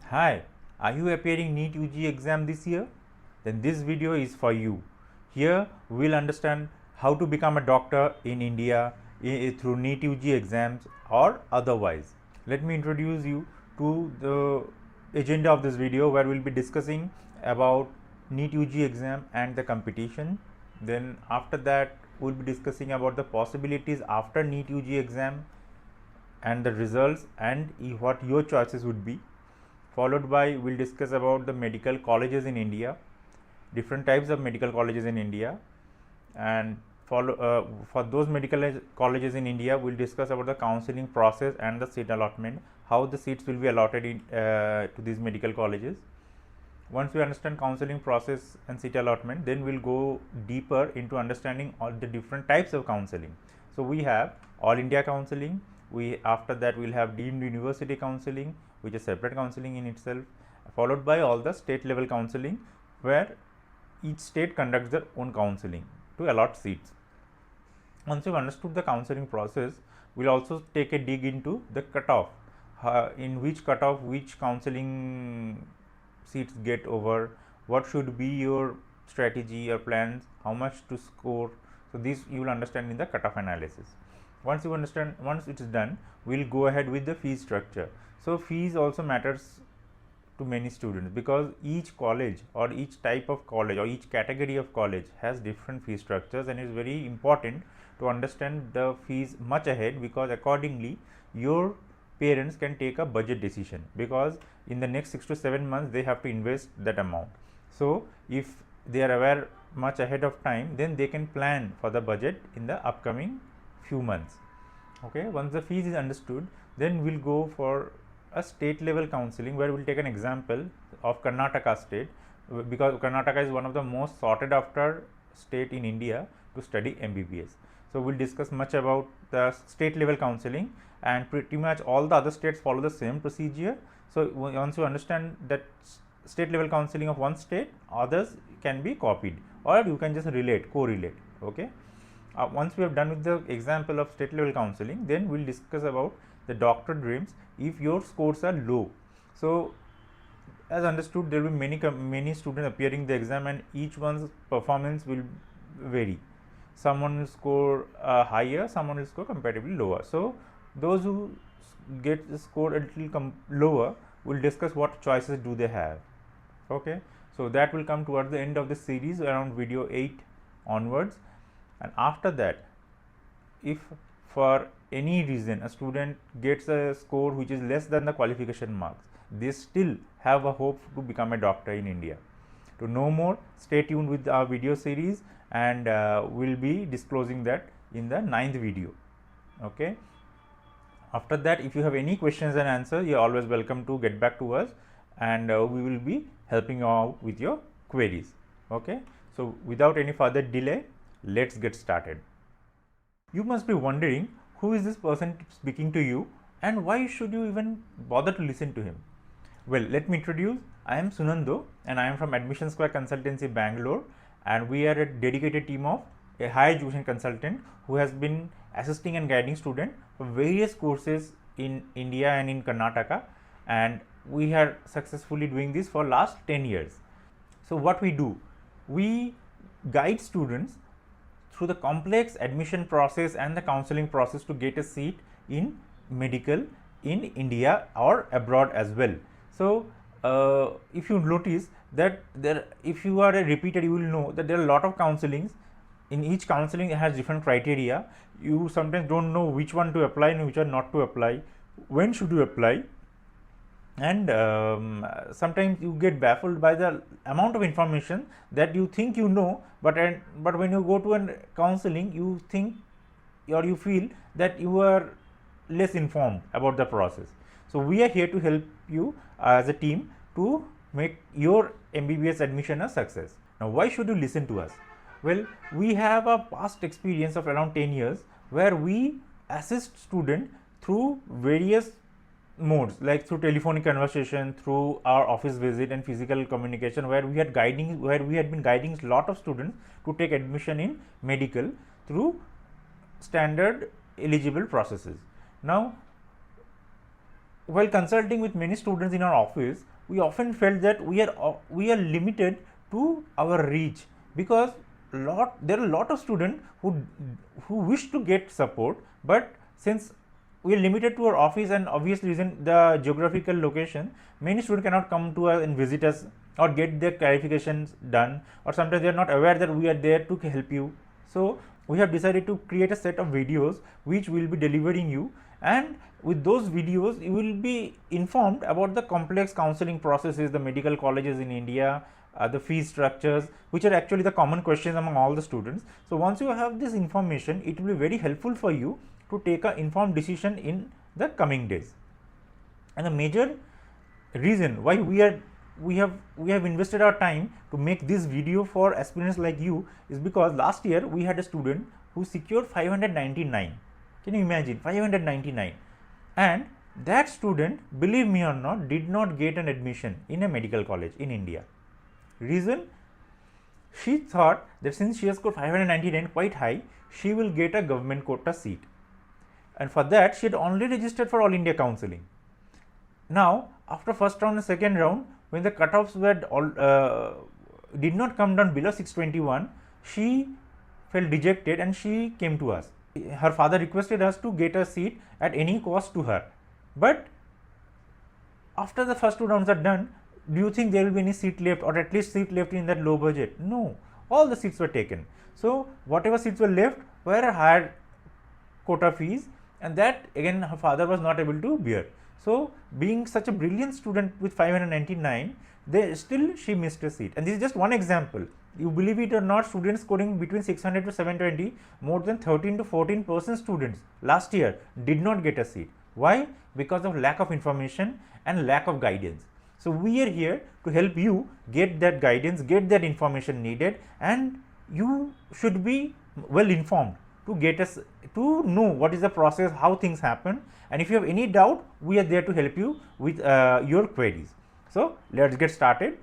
Hi, are you appearing NEET UG exam this year? Then this video is for you. Here we will understand how to become a doctor in India through NEET UG exams or otherwise. Let me introduce you to the agenda of this video, where we will be discussing about NEET UG exam and the competition. Then after that we will be discussing about the possibilities after NEET UG exam and the results and what your choices would be. Followed by we'll discuss about the medical colleges in India, different types of medical colleges in India, and for those medical colleges in India, we'll discuss about the counseling process and the seat allotment, how the seats will be allotted to these medical colleges. Once we understand counseling process and seat allotment, then we'll go deeper into understanding all the different types of counseling. So we have All India Counselling. After that we'll have deemed University Counselling, which is separate counselling in itself, followed by all the state level counselling, where each state conducts their own counselling to allot seats. Once you've understood the counselling process, we'll also take a dig into the cutoff, in which cutoff which counselling seats get over, what should be your strategy or plans, how much to score. So this you will understand in the cutoff analysis. Once you understand, once it is done, we will go ahead with the fee structure. So fees also matters to many students, because each college or each type of college or each category of college has different fee structures, and it is very important to understand the fees much ahead, because accordingly your parents can take a budget decision, because in the next 6 to 7 months they have to invest that amount. So if they are aware much ahead of time, then they can plan for the budget in the upcoming few months. Okay, once the fees is understood, then we'll go for a state level counseling, where we'll take an example of Karnataka state, because Karnataka is one of the most sought after state in India to study MBBS. So we'll discuss much about the state level counseling, and pretty much all the other states follow the same procedure. So once you understand that state level counseling of one state, others can be copied, or you can just correlate. Okay. Once we have done with the example of state level counseling, then we will discuss about the doctor dreams if your scores are low. So as understood, there will be many students appearing the exam, and each one's performance will vary. Someone will score higher, someone will score comparatively lower. So those who get scored a little lower, will discuss what choices do they have. Okay, so that will come towards the end of the series, around video 8 onwards. And after that, if for any reason a student gets a score which is less than the qualification marks, they still have a hope to become a doctor in India. To know more, stay tuned with our video series, and we'll be disclosing that in the 9th video. Okay. After that, if you have any questions and answers, you are always welcome to get back to us, and we will be helping you out with your queries. Okay. So without any further delay, let's get started. You must be wondering, who is this person speaking to you, and why should you even bother to listen to him? Well, let me introduce. I am Sunando, and I am from Admission Square Consultancy, Bangalore, and we are a dedicated team of a higher education consultant who has been assisting and guiding students for various courses in India and in Karnataka, and we are successfully doing this for last 10 years. So what we do, we guide students through the complex admission process and the counseling process to get a seat in medical in India or abroad as well. So if you notice that if you are a repeater, you will know that there are a lot of counselings. In each counseling it has different criteria. You sometimes don't know which one to apply and which one not to apply, when should you apply, and sometimes you get baffled by the amount of information that you think you know, but when you go to a counseling, you think or you feel that you are less informed about the process. So we are here to help you as a team to make your MBBS admission a success. Now why should you listen to us? Well, we have a past experience of around 10 years where we assist students through various modes, like through telephonic conversation, through our office visit, and physical communication, where we had been guiding a lot of students to take admission in medical through standard eligible processes. Now while consulting with many students in our office, we often felt that we are limited to our reach, because there are a lot of students who wish to get support, but since we are limited to our office and obvious reason the geographical location, many students cannot come to us and visit us or get their clarifications done, or sometimes they are not aware that we are there to help you. So we have decided to create a set of videos which we will be delivering you, and with those videos you will be informed about the complex counseling processes, the medical colleges in India, the fee structures, which are actually the common questions among all the students. So once you have this information, it will be very helpful for you to take an informed decision in the coming days. And the major reason why we have invested our time to make this video for aspirants like you is because last year we had a student who secured 599. Can you imagine, 599? And that student, believe me or not, did not get an admission in a medical college in India. Reason? She thought that since she has scored 599, quite high, she will get a government quota seat, and for that she had only registered for All India Counselling. Now after first round and second round, when the cutoffs were did not come down below 621, she felt dejected and she came to us. Her father requested us to get a seat at any cost to her, but after the first two rounds are done, do you think there will be any seat left, or at least seat left in that low budget? No, all the seats were taken. So whatever seats were left were higher quota fees, and that again her father was not able to bear. So being such a brilliant student with 599, she missed a seat. And this is just one example. You believe it or not, students scoring between 600 to 720, more than 13 to 14% students last year did not get a seat. Why? Because of lack of information and lack of guidance. So we are here to help you get that guidance, get that information needed, and you should be well informed to know what is the process, how things happen, and if you have any doubt, we are there to help you with your queries. So let's get started.